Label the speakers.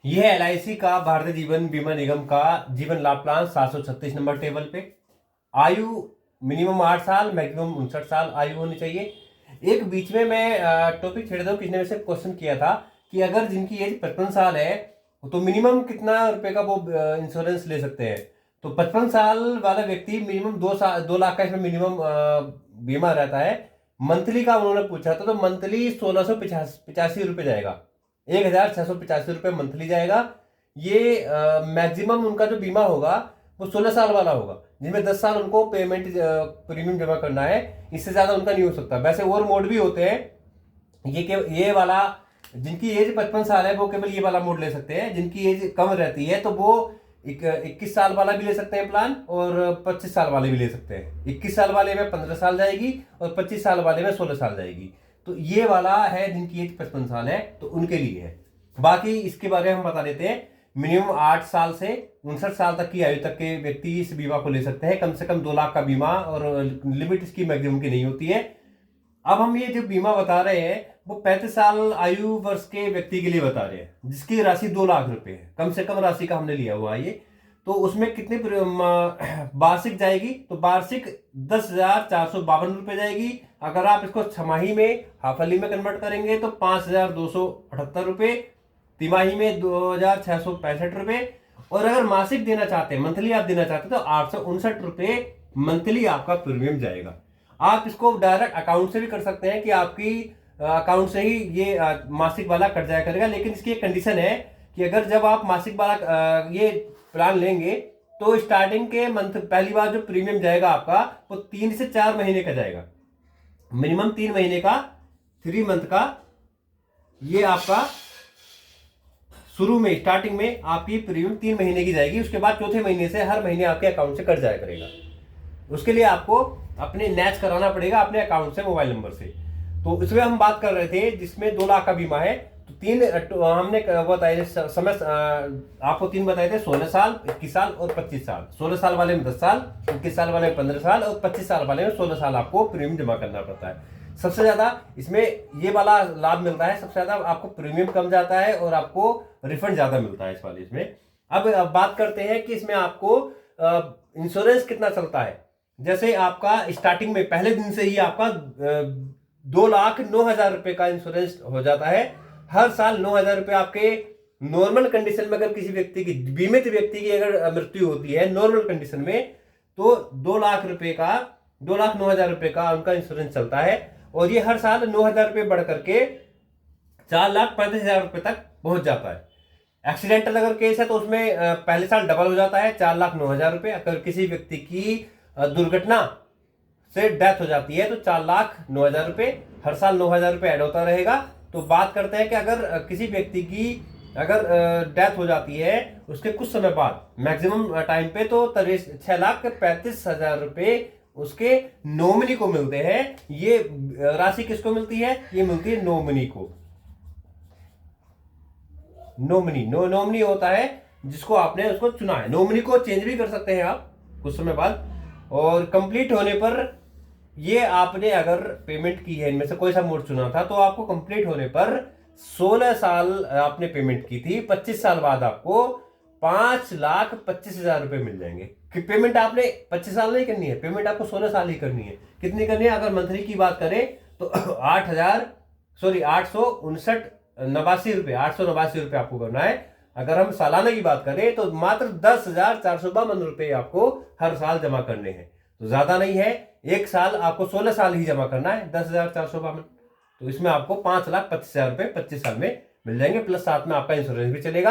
Speaker 1: यह है LIC का भारतीय जीवन बीमा निगम का जीवन लाभ प्लान 736 नंबर टेबल पे। आयु मिनिमम 8 साल, मैक्सिमम 59 साल आयु होनी चाहिए। एक बीच में मैं टॉपिक छेड़ दूं, किसी ने वैसे क्वेश्चन किया था कि अगर जिनकी एज 55 साल है तो मिनिमम कितना रुपए का वो इंश्योरेंस ले सकते हैं। तो 55 साल वाला व्यक्ति मिनिमम 2 लाख का इसमें मिनिमम बीमा रहता है। मंथली का उन्होंने पूछा था, तो मंथली 1685 रुपये जाएगा, 1685 रुपये मंथली जाएगा। ये मैक्सिमम उनका जो बीमा होगा वो 16 साल वाला होगा, जिसमें 10 साल उनको पेमेंट प्रीमियम जमा करना है। इससे ज्यादा उनका नहीं हो सकता। वैसे और मोड भी होते हैं। ये वाला जिनकी एज 55 साल है वो केवल ये वाला मोड ले सकते हैं। जिनकी एज कम रहती है तो वो 21 साल वाला भी ले सकते हैं प्लान, और 25 साल वाले भी ले सकते हैं। 21 साल वाले में 15 साल जाएगी और 25 साल वाले में 16 साल जाएगी। तो ये वाला है जिनकी एज 55 साल है तो उनके लिए है। बाकी इसके बारे में हम बता देते हैं। मिनिमम 8 साल से 59 साल तक की आयु तक के व्यक्ति इस बीमा को ले सकते हैं। कम से कम 2 लाख का बीमा, और लिमिट इसकी मैक्सिमम की नहीं होती है। अब हम ये जो बीमा बता रहे हैं वो 35 साल आयु वर्ष के व्यक्ति के लिए बता रहे हैं, जिसकी राशि 2 लाख रुपए है। कम से कम राशि का हमने लिया हुआ है ये। तो उसमें कितनी वार्षिक जाएगी? तो वार्षिक 10,452 रुपए जाएगी। अगर आप इसको छमाही में हाफली में कन्वर्ट करेंगे तो 5,278 रुपए, तिमाही में 2,665 रुपए, और अगर मासिक देना चाहते हैं, मंथली आप देना चाहते हैं तो 859 रुपए मंथली आपका प्रीमियम जाएगा। आप इसको डायरेक्ट अकाउंट से भी कर सकते हैं कि आपकी अकाउंट से ही ये मासिक वाला कट जाया करेगा। लेकिन इसकी एक कंडीशन है कि अगर जब आप मासिक वाला ये प्लान लेंगे तो स्टार्टिंग के मंथ पहली बार जो प्रीमियम जाएगा आपका वो 3 से 4 महीने का जाएगा। मिनिमम 3 महीने का, 3 मंथ का ये आपका शुरू में स्टार्टिंग में आपकी प्रीमियम 3 महीने की जाएगी। उसके बाद चौथे महीने से हर महीने आपके अकाउंट से कट जाया करेगा। उसके लिए आपको अपने मैच कराना पड़ेगा अपने अकाउंट से, मोबाइल नंबर से। तो इसमें हम बात कर रहे थे जिसमें 2 लाख का बीमा है। तो हमने बताए समय आपको 3 बताए थे, 16 साल, 21 साल और 25 साल। 16 साल वाले में 10 साल, 21 साल वाले में 15 साल और 25 साल वाले में 16 साल आपको प्रीमियम जमा करना पड़ता है। सबसे ज्यादा इसमें ये वाला लाभ मिलता है, सबसे ज्यादा आपको प्रीमियम कम जाता है और आपको रिफंड ज्यादा मिलता है इस वाले इसमें। अब बात करते हैं कि इसमें आपको इंश्योरेंस कितना चलता है। जैसे आपका स्टार्टिंग में पहले दिन से ही आपका 2,09,000 रुपए का इंश्योरेंस हो जाता है। हर साल 9,000 रुपए आपके नॉर्मल कंडीशन में, अगर किसी व्यक्ति की, बीमित व्यक्ति की अगर मृत्यु होती है नॉर्मल कंडीशन में, तो 2 लाख रुपए का, 2,09,000 रुपए का उनका इंश्योरेंस चलता है। और ये हर साल 9,000 रुपए बढ़ करके 4,35,000 रुपए तक पहुंच जाता है। एक्सीडेंटल अगर केस है तो उसमें पहले साल डबल हो जाता है, 4,09,000 रुपए। अगर किसी व्यक्ति की दुर्घटना से डेथ हो जाती है तो 4,09,000 रुपए, हर साल 9,000 रुपए ऐड होता रहेगा। तो बात करते हैं कि अगर किसी व्यक्ति की अगर डेथ हो जाती है उसके कुछ समय बाद, मैक्सिमम टाइम पे, तो 6,35,000 रुपए उसके नॉमिनी को मिलते हैं। ये राशि किसको मिलती है? ये मिलती है नॉमिनी को। नॉमिनी होता है जिसको आपने उसको चुना है। नॉमिनी को चेंज भी कर सकते हैं आप कुछ समय बाद। और कंप्लीट होने पर, ये आपने अगर पेमेंट की है, इनमें से कोई सा मोड चुना था, तो आपको कंप्लीट होने पर 16 साल आपने पेमेंट की थी, 25 साल बाद आपको 5,25,000 रुपए मिल जाएंगे। कि पेमेंट आपने 25 साल नहीं करनी है, पेमेंट आपको 16 साल ही करनी है। कितनी करनी है? अगर मंथली की बात करें तो 889 रुपए, 889 रुपए आपको करना है। अगर हम सालाना की बात करें तो मात्र 10,452 रुपए आपको हर साल जमा करने हैं। तो ज्यादा नहीं है, एक साल आपको 16 साल ही जमा करना है, 10,452। तो इसमें आपको 5,25,000 रुपए 25 साल में मिल जाएंगे, प्लस साथ में आपका इंश्योरेंस भी चलेगा।